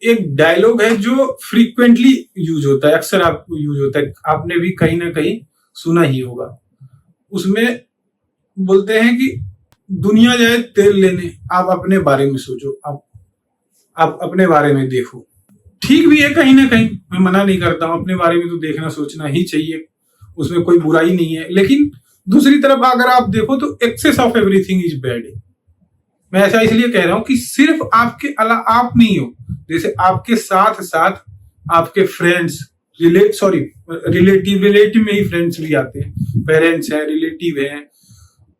एक डायलॉग है जो फ्रीक्वेंटली यूज होता है, अक्सर आपको यूज होता है, आपने भी कहीं ना कहीं सुना ही होगा। उसमें बोलते हैं कि दुनिया जाए तेल लेने, आप अपने बारे में सोचो, आप अपने बारे में देखो। ठीक भी है कहीं ना कहीं, मैं मना नहीं करता हूं, अपने बारे में तो देखना सोचना ही चाहिए, उसमें कोई बुराई नहीं है। लेकिन दूसरी तरफ अगर आप देखो तो excess of everything is bad. मैं ऐसा इसलिए कह रहा हूं कि सिर्फ आपके अलावा आप नहीं हो, जैसे आपके साथ साथ आपके फ्रेंड्स, रिलेटिव में ही फ्रेंड्स भी आते हैं, पेरेंट्स हैं, रिलेटिव हैं।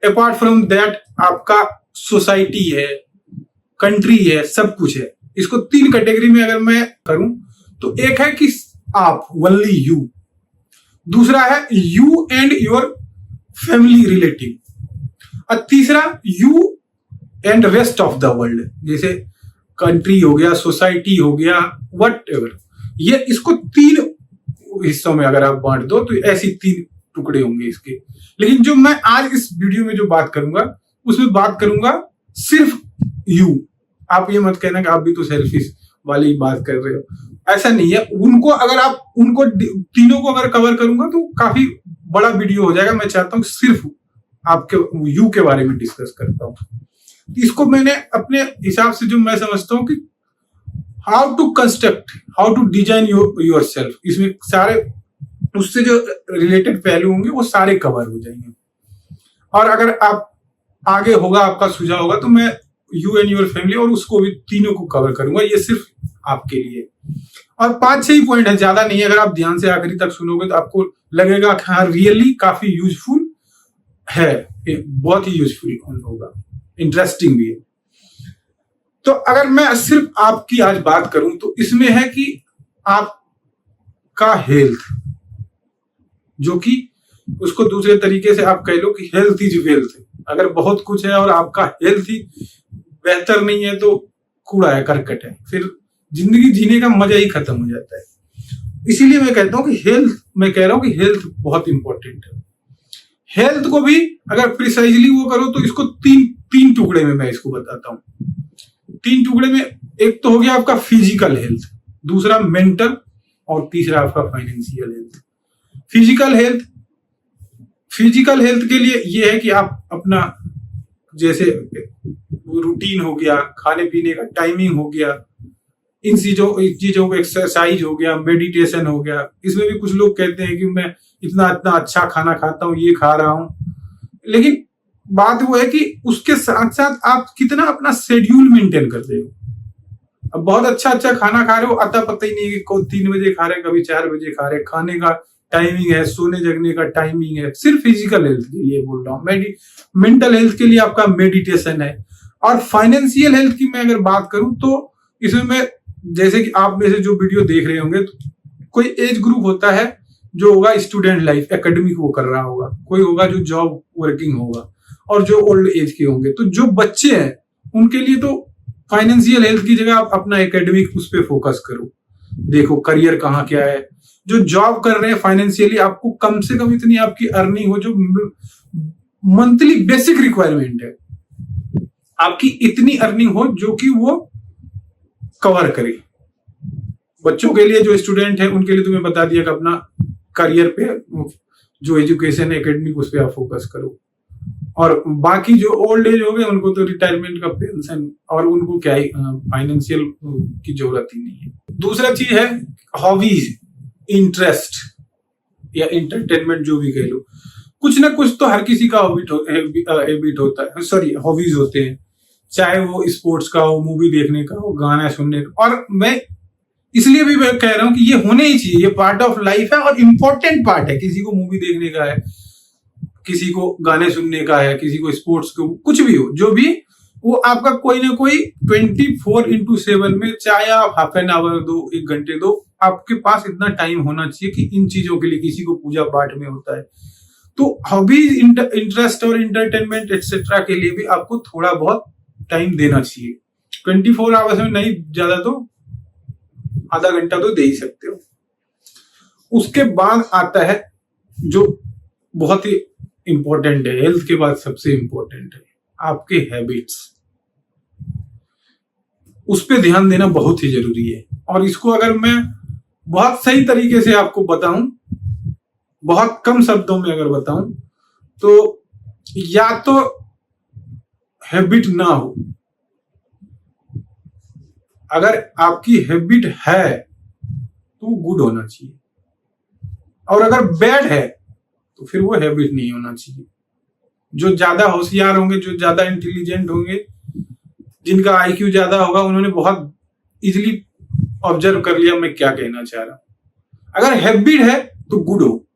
अपार्ट फ्रॉम दैट आपका सोसाइटी है, कंट्री है, सब कुछ है। इसको 3 कैटेगरी में अगर मैं करूं तो एक है कि आप, ओनली यू। दूसरा है you and your family relative. और तीसरा you and rest of the world, जैसे कंट्री हो गया, सोसाइटी हो गया, वट एवर। ये इसको 3 हिस्सों में अगर आप बांट दो तो ऐसी 3 टुकड़े होंगे इसके। लेकिन जो मैं आज इस वीडियो में जो बात करूंगा उसमें बात करूंगा सिर्फ यू। आप ये मत कहना कि आप भी तो सेल्फिश वाली बात कर रहे हो, ऐसा नहीं है। उनको तीनों को अगर कवर करूंगा तो काफी बड़ा वीडियो हो जाएगा। मैं चाहता हूं सिर्फ आपके यू के बारे में डिस्कस करता हूं। इसको मैंने अपने हिसाब से जो मैं समझता हूं कि how to construct, how to design yourself, इसमें सारे उससे जो रिलेटेड पहलू होंगे वो सारे कवर हो जाएंगे। और अगर आप आगे होगा, आपका सुझाव होगा, तो मैं यू एंड योर फैमिली और उसको भी तीनों को कवर करूंगा। ये सिर्फ आपके लिए। और 5-6 ही पॉइंट है, ज्यादा नहीं है। अगर आप ध्यान से आखिरी तक सुनोगे तो आपको लगेगा कि हाँ रियली काफी यूजफुल है, बहुत ही यूजफुल होगा, इंटरेस्टिंग भी है। तो अगर मैं सिर्फ आपकी आज बात करूं तो इसमें है कि आपका हेल्थ, जो कि उसको दूसरे तरीके से आप कह लो कि हेल्थ इज वेल्थ। अगर बहुत कुछ है और आपका हेल्थ ही बेहतर नहीं है तो कूड़ा है, करकट है, फिर जिंदगी जीने का मजा ही खत्म हो जाता है। इसीलिए मैं कहता हूं कि हेल्थ, मैं कह रहा हूं कि हेल्थ बहुत इंपॉर्टेंट है। हेल्थ को भी अगर प्रिसाइजली वो करो तो इसको तीन टुकड़े में मैं इसको बताता हूं। 3 टुकड़े में एक तो हो गया आपका फिजिकल हेल्थ, दूसरा मेंटल, और तीसरा आपका फाइनेंशियल हेल्थ। फिजिकल हेल्थ के लिए ये है कि आप अपना जैसे रूटीन हो गया, खाने पीने का टाइमिंग हो गया, इन चीजों को, एक्सरसाइज हो गया, मेडिटेशन हो गया। इसमें भी कुछ लोग कहते हैं कि मैं इतना अच्छा खाना खाता हूं, ये खा रहा हूं, लेकिन बात वो है कि उसके साथ साथ आप कितना अपना शेड्यूल मेंटेन करते हो। अब बहुत अच्छा खाना खा रहे हो, अता पता ही नहीं है कि कभी 3 बजे खा रहे, कभी 4 बजे खा रहे। खाने का टाइमिंग है, सोने जगने का टाइमिंग है। सिर्फ फिजिकल हेल्थ के लिए बोल रहा हूँ। मेंटल हेल्थ के लिए आपका मेडिटेशन है। और फाइनेंशियल हेल्थ की मैं अगर बात करूं तो इसमें मैं, जैसे कि आप में से जो वीडियो देख रहे होंगे, तो कोई एज ग्रुप होता है जो होगा स्टूडेंट लाइफ, एकेडमिक वो कर रहा होगा, कोई होगा जो जॉब वर्किंग होगा, और जो ओल्ड एज के होंगे। तो जो बच्चे हैं उनके लिए तो फाइनेंशियल हेल्थ की जगह आप अपना एकेडमिक उस पर फोकस करो, देखो करियर कहाँ क्या है। जो जॉब कर रहे हैं फाइनेंशियली, आपको कम से कम इतनी आपकी अर्निंग हो जो मंथली बेसिक रिक्वायरमेंट है, आपकी इतनी अर्निंग हो जो कि वो कवर करे। बच्चों के लिए, जो स्टूडेंट है उनके लिए तो मैं बता दिया कि अपना करियर पे, जो एजुकेशन है एकेडमिक, उस पर आप फोकस करो। और बाकी जो ओल्ड एज हो गए उनको तो रिटायरमेंट का पेंशन, और उनको क्या ही फाइनेंशियल की जरूरत ही नहीं है। दूसरा चीज है हॉबीज, इंटरेस्ट या इंटरटेनमेंट, जो भी कह लो। कुछ ना कुछ तो हर किसी का हैबिट होता है, सॉरी हॉबीज होते हैं, चाहे वो स्पोर्ट्स का हो, मूवी देखने का हो, गाना सुनने का। और मैं इसलिए भी मैं कह रहा हूं कि ये होने ही चाहिए, ये पार्ट ऑफ लाइफ है और इम्पोर्टेंट पार्ट है। किसी को मूवी देखने का है, किसी को गाने सुनने का है, किसी को स्पोर्ट्स को, कुछ भी हो, जो भी, वो आपका कोई ना कोई 24/7 में, चाहे आप हाफ एन आवर दो, 1 घंटे दो, आपके पास इतना टाइम होना चाहिए कि इन चीजों के लिए, किसी को पूजा पाठ में होता है तो हॉबीज, इंटरेस्ट और इंटरटेनमेंट एक्सेट्रा के लिए भी आपको थोड़ा बहुत टाइम देना चाहिए। 24 आवर्स में नहीं, ज्यादा तो आधा घंटा तो दे ही सकते हो। उसके बाद आता है जो बहुत ही इंपॉर्टेंट है, हेल्थ के बाद सबसे इंपॉर्टेंट है आपके हैबिट्स। उस पर ध्यान देना बहुत ही जरूरी है। और इसको अगर मैं बहुत सही तरीके से आपको बताऊं, बहुत कम शब्दों में अगर बताऊं, तो या तो हैबिट ना हो, अगर आपकी हैबिट है तो गुड होना चाहिए, और अगर बैड है तो फिर वो हैबिट नहीं होना चाहिए। जो ज्यादा होशियार होंगे, जो ज्यादा इंटेलिजेंट होंगे, जिनका आईक्यू ज्यादा होगा, उन्होंने बहुत इजीली ऑब्जर्व कर लिया मैं क्या कहना चाह रहा हूं। अगर हैबिट है तो गुड हो,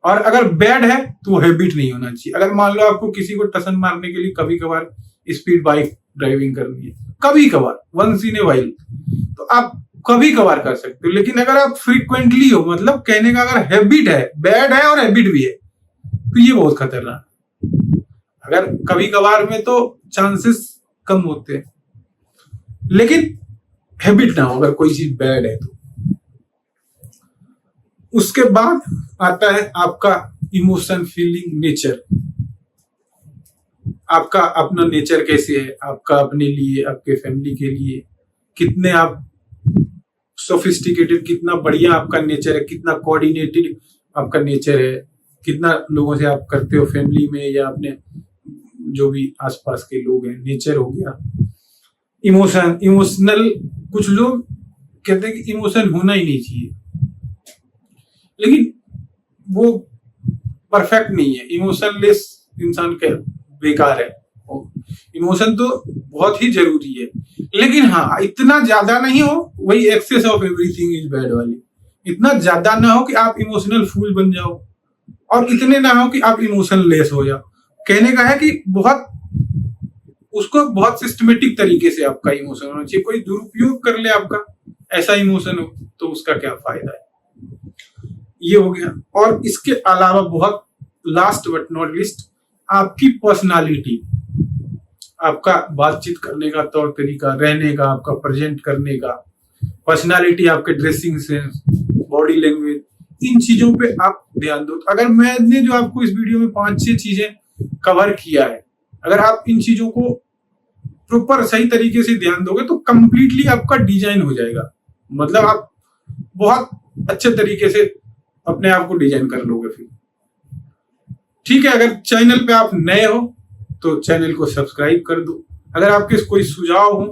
और अगर बैड है तो हैबिट नहीं होना चाहिए। अगर मान लो आपको किसी को टसन मारने के लिए कभी कभार स्पीड बाइक ड्राइविंग करनी है, कभी कभार, वंस इन ए वाइल, तो आप कभी कभार कर सकते हो। लेकिन अगर आप फ्रीक्वेंटली हो, मतलब कहने का अगर हैबिट है, बैड है और हैबिट भी है, तो ये बहुत खतरनाक। अगर कभी कभार में तो चांसेस कम होते हैं, लेकिन हैबिट ना हो अगर कोई चीज बैड है तो। उसके बाद आता है आपका इमोशन, फीलिंग, नेचर। आपका अपना नेचर कैसे है, आपका अपने लिए, आपके फैमिली के लिए कितने आप सोफिस्टिकेटेड, कितना बढ़िया आपका नेचर है, कितना कोऑर्डिनेटेड आपका नेचर है, कितना लोगों से आप करते हो फैमिली में या अपने जो भी आसपास के लोग हैं। नेचर हो गया। इमोशन, इमोशनल, कुछ लोग कहते हैं कि इमोशन होना ही नहीं चाहिए, लेकिन वो परफेक्ट नहीं है। इमोशनलेस इंसान क्या बेकार है। इमोशन तो बहुत ही जरूरी है, लेकिन हाँ इतना ज्यादा नहीं हो, वही excess of everything is bad वाली। इतना ज्यादा ना हो कि आप इमोशनल फूल बन जाओ, और इतने ना हो कि आप इमोशनलेस हो जाओ। कहने का है कि बहुत उसको बहुत सिस्टमेटिक तरीके से आपका इमोशन होना चाहिए। कोई दुरुपयोग कर ले आपका ऐसा इमोशन हो तो उसका क्या फायदा है। ये हो गया। और इसके अलावा बहुत लास्ट बट नॉट लिस्ट, आपकी पर्सनालिटी, आपका बातचीत करने का तौर तरीका, रहने का, आपका प्रेजेंट करने का पर्सनालिटी, आपके ड्रेसिंग सेंस, बॉडी लैंग्वेज, इन चीजों पे आप ध्यान दो। अगर मैंने जो आपको इस वीडियो में 5-6 चीजें कवर किया है, अगर आप इन चीजों को प्रॉपर सही तरीके से ध्यान दोगे तो कंप्लीटली आपका डिजाइन हो जाएगा। मतलब आप बहुत अच्छे तरीके से अपने आप को डिजाइन कर लोगे फिर। ठीक है, अगर चैनल पे आप नए हो तो चैनल को सब्सक्राइब कर दो। अगर आपके कोई सुझाव हो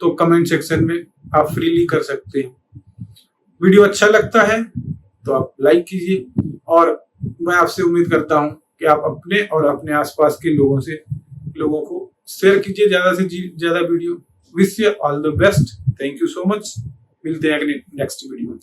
तो कमेंट सेक्शन में आप फ्रीली कर सकते हैं। वीडियो अच्छा लगता है तो आप लाइक कीजिए, और मैं आपसे उम्मीद करता हूं कि आप अपने और अपने आसपास के लोगों को शेयर कीजिए ज्यादा से ज्यादा video. Wish you all the best. Thank you so much. मिलते हैं अगले नेक्स्ट वीडियो में।